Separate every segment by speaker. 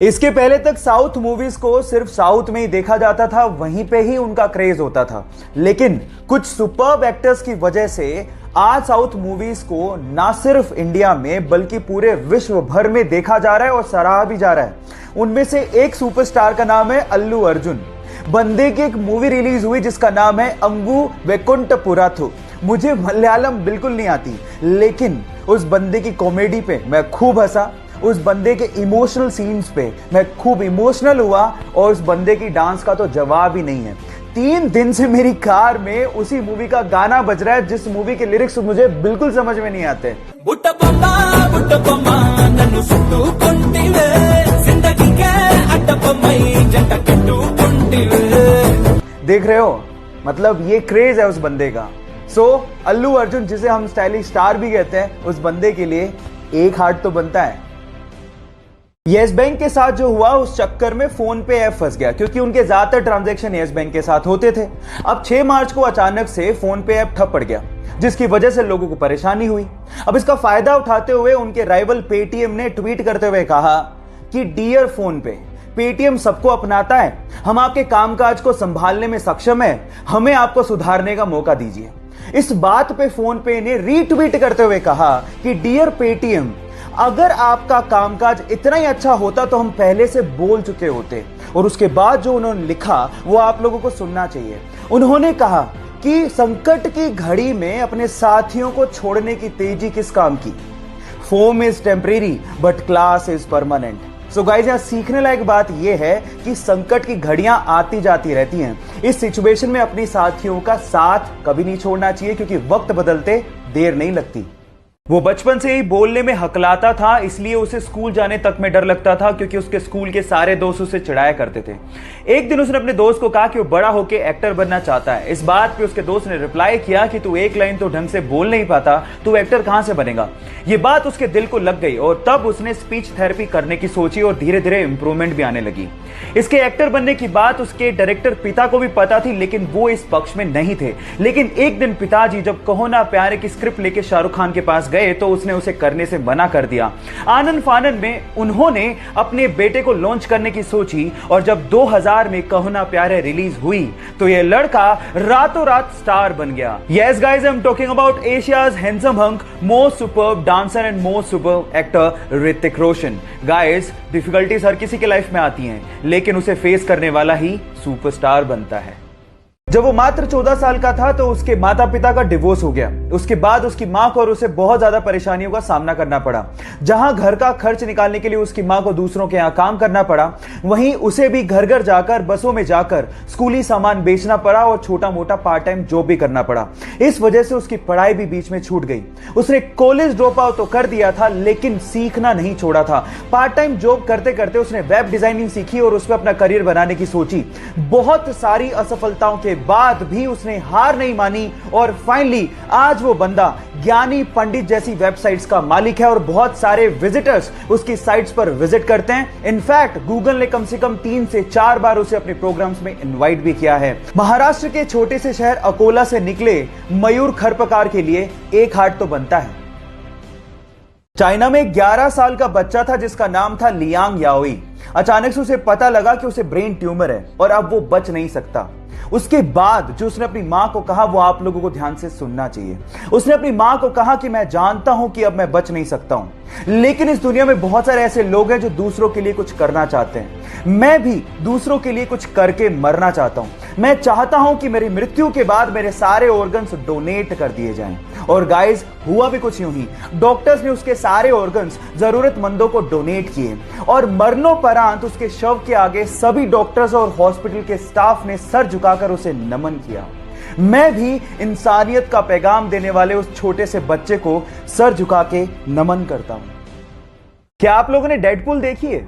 Speaker 1: इसके पहले तक साउथ मूवीज को सिर्फ साउथ में ही देखा जाता था, वहीं पे ही उनका क्रेज होता था। लेकिन कुछ सुपर्ब एक्टर्स की वजह से आज साउथ मूवीज को ना सिर्फ इंडिया में बल्कि पूरे विश्व भर में देखा जा रहा है और सराहा भी जा रहा है। उनमें से एक सुपरस्टार का नाम है अल्लू अर्जुन। बंदे की एक मूवी रिलीज हुई जिसका नाम है अंगू वैकुंठपुरथु। मुझे मलयालम बिल्कुल नहीं आती, लेकिन उस बंदे की कॉमेडी पे मैं खूब हंसा, उस बंदे के इमोशनल सीन्स पे मैं खूब इमोशनल हुआ और उस बंदे की डांस का तो जवाब ही नहीं है। 3 दिन से मेरी कार में उसी मूवी का गाना बज रहा है जिस मूवी के लिरिक्स मुझे बिल्कुल समझ में नहीं आते। देख रहे हो, मतलब ये क्रेज है उस बंदे का। अल्लू अर्जुन, जिसे हम स्टाइलिश स्टार भी कहते हैं, उस बंदे के लिए एक हार्ट तो बनता है। येस बैंक के साथ जो हुआ उस चक्कर में फोन पे ऐप फंस गया, क्योंकि उनके ज्यादातर ट्रांजैक्शन येस बैंक के साथ होते थे। अब 6 मार्च को अचानक से फोन पे ऐप ठप पड़ गया, जिसकी वजह से लोगों को परेशानी हुई। अब इसका फायदा उठाते हुए उनके राइवल पेटीएम ने ट्वीट करते हुए कहा कि डियर फोन पे, पेटीएम सबको अपनाता है, हम आपके कामकाज को संभालने में सक्षम है, हमें आपको सुधारने का मौका दीजिए। इस बात पे फोन पे ने रीट्वीट करते हुए कहा कि डियर पेटीएम, अगर आपका कामकाज इतना ही अच्छा होता तो हम पहले से बोल चुके होते। और उसके बाद जो उन्होंने लिखा वो आप लोगों को सुनना चाहिए। उन्होंने कहा कि संकट की घड़ी में अपने साथियों को छोड़ने की तेजी किस काम की। Foam is temporary but class is permanent. So guys, यहां सीखने लायक बात यह है कि संकट की घड़ियां आती जाती रहती हैं। इस सिचुएशन में अपनी साथियों का साथ कभी नहीं छोड़ना चाहिए, क्योंकि वक्त बदलते देर नहीं लगती। वो बचपन से ही बोलने में हकलाता था, इसलिए उसे स्कूल जाने तक में डर लगता था, क्योंकि उसके स्कूल के सारे दोस्त उसे चिढ़ाया करते थे। एक दिन उसने अपने दोस्त को कहा कि वो बड़ा होकर एक्टर बनना चाहता है। इस बात पे उसके दोस्त ने रिप्लाई किया कि तू एक लाइन तो ढंग से बोल नहीं पाता, तू एक्टर कहां से बनेगा। ये बात उसके दिल को लग गई और तब उसने स्पीच थेरेपी करने की सोची और धीरे धीरे इंप्रूवमेंट भी आने लगी। इसके एक्टर बनने की बात उसके डायरेक्टर पिता को भी पता थी, लेकिन वो इस पक्ष में नहीं थे। लेकिन एक दिन पिताजी जब कहो ना प्यारे की स्क्रिप्ट लेके शाहरुख खान के पास गए तो उसने उसे करने से मना कर दिया। आनन फानन में उन्होंने अपने बेटे को लॉन्च करने की सोची और जब 2000 में कहो ना प्यारे रिलीज हुई तो ये लड़का रातों रात स्टार बन गया। Yes guys, I am talking about Asia's handsome hunk, most superb dancer and most superb actor Hrithik Roshan. Guys, difficulties हर किसी के लाइफ में आती हैं, लेकिन उसे फेस करने वाला ही सुपरस्टार बनता है। जब वो मात्र 14 साल का था तो उसके माता पिता का डिवोर्स हो गया। उसके बाद उसकी मां को और उसे बहुत ज्यादा परेशानियों का सामना करना पड़ा। जहां घर का खर्च निकालने के लिए उसकी मां को दूसरों के यहां काम करना पड़ा, वहीं उसे भी घर घर जाकर, बसों में जाकर स्कूली सामान बेचना पड़ा और छोटा मोटा पार्ट टाइम जॉब भी करना पड़ा। इस वजह से उसकी पढ़ाई भी बीच में छूट गई। उसने कॉलेज ड्रॉप आउट तो कर दिया था, लेकिन सीखना नहीं छोड़ा था। पार्ट टाइम जॉब करते करते उसने वेब डिजाइनिंग सीखी और उसमें अपना करियर बनाने की सोची। बहुत सारी असफलताओं के बाद भी उसने हार नहीं मानी और फाइनली आज वो बंदा ज्ञानी पंडित जैसी वेबसाइट्स का मालिक है और बहुत सारे विजिटर्स उसकी साइट्स पर विजिट करते हैं। इनफैक्ट गूगल ने कम से कम 3 से 4 बार उसे अपने प्रोग्राम्स में इनवाइट भी किया है। महाराष्ट्र के छोटे से शहर अकोला से निकले मयूर खरपकार के लिए एक हार्ट तो बनता है। चाइना में 11 साल का बच्चा था जिसका नाम था लियांग याओई। अचानक से उसे पता लगा कि उसे ब्रेन ट्यूमर है और अब वो बच नहीं सकता। उसके बाद जो उसने अपनी मां को कहा वो आप लोगों को ध्यान से सुनना चाहिए। उसने अपनी मां को कहा कि मैं जानता हूं कि अब मैं बच नहीं सकता हूं, लेकिन इस दुनिया में बहुत सारे ऐसे लोग हैं जो दूसरों के लिए कुछ करना चाहते हैं। मैं भी दूसरों के लिए कुछ करके मरना चाहता हूं। मैं चाहता हूं कि मेरी मृत्यु के बाद मेरे सारे ऑर्गन्स डोनेट कर दिए जाएं। और गाइस, हुआ भी कुछ यूं ही। डॉक्टर्स ने उसके सारे ऑर्गन्स जरूरतमंदों को डोनेट किए और मरणोपरांत उसके शव के आगे सभी डॉक्टर्स और हॉस्पिटल के स्टाफ ने सर झुकाकर उसे नमन किया। मैं भी इंसानियत का पैगाम देने वाले उस छोटे से बच्चे को सर झुका के नमन करता हूं। क्या आप लोगों ने डेडपूल देखी है?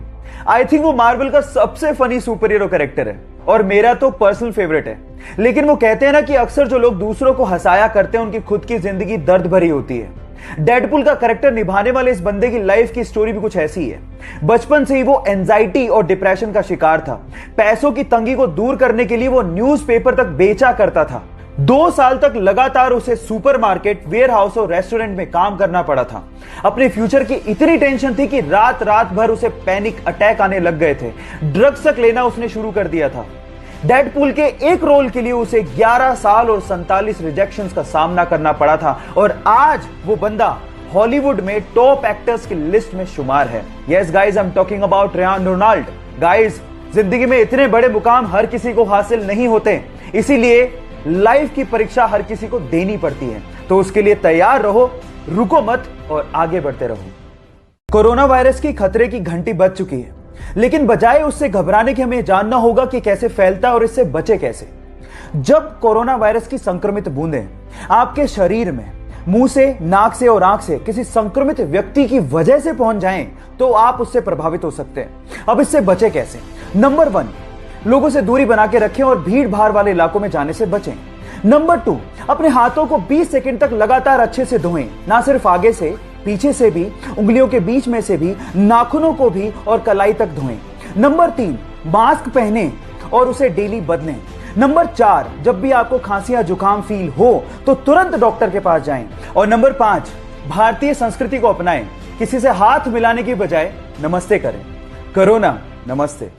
Speaker 1: आई थिंक वो मार्वल का सबसे फनी सुपर हीरो कैरेक्टर है और मेरा तो पर्सनल फेवरेट है। लेकिन वो कहते हैं ना कि अक्सर जो लोग दूसरों को हंसाया करते हैं उनकी खुद की जिंदगी दर्द भरी होती है। डेडपूल का कैरेक्टर निभाने वाले इस बंदे की लाइफ की स्टोरी भी कुछ ऐसी है। बचपन से ही वो एंजाइटी और डिप्रेशन का शिकार था। पैसों की तंगी को दूर करने के लिए वो न्यूज़पेपर तक बेचा करता था। 2 साल तक लगातार उसे सुपरमार्केट, वेयरहाउस और रेस्टोरेंट में काम करना पड़ा था। अपने फ्यूचर की इतनी टेंशन थी कि रात रात भर उसे पैनिक अटैक आने लग गए थे। ड्रग्स तक लेना उसने शुरू कर दिया था। डेडपूल के एक रोल के लिए उसे 11 साल और 47 रिजेक्शंस का सामना करना पड़ा था और आज वो बंदा हॉलीवुड में टॉप एक्टर्स की लिस्ट में शुमार है। Yes guys, I am talking about Ryan Ronald. Guys, जिंदगी में इतने बड़े मुकाम हर किसी को हासिल नहीं होते, इसीलिए लाइफ की परीक्षा हर किसी को देनी पड़ती है। तो उसके लिए तैयार रहो, रुको मत और आगे बढ़ते रहो। कोरोना वायरस की खतरे की घंटी बज चुकी है, लेकिन बजाय उससे घबराने के हमें जानना होगा कि कैसे फैलता है और इससे बचे कैसे। जब कोरोना वायरस की संक्रमित बूंदें आपके शरीर में मुंह से, नाक से और आंख से किसी संक्रमित व्यक्ति की वजह से पहुंच जाएं, तो आप उससे प्रभावित हो सकते हैं। अब इससे बचे कैसे? नंबर 1, लोगों से दूरी बना के रखें और भीड़ भाड़ वाले इलाकों में जाने से बचें। नंबर 2, अपने हाथों को 20 सेकंड तक लगातार अच्छे से धोएं, ना सिर्फ आगे से, पीछे से भी, उंगलियों के बीच में से भी, नाखूनों को भी और कलाई तक धोएं। नंबर 3, मास्क पहनें और उसे डेली बदलें। नंबर 4, जब भी आपको खांसी या जुकाम फील हो तो तुरंत डॉक्टर के पास जाएं। और नंबर 5, भारतीय संस्कृति को अपनाएं, किसी से हाथ मिलाने की बजाय नमस्ते करें। कोरोना नमस्ते।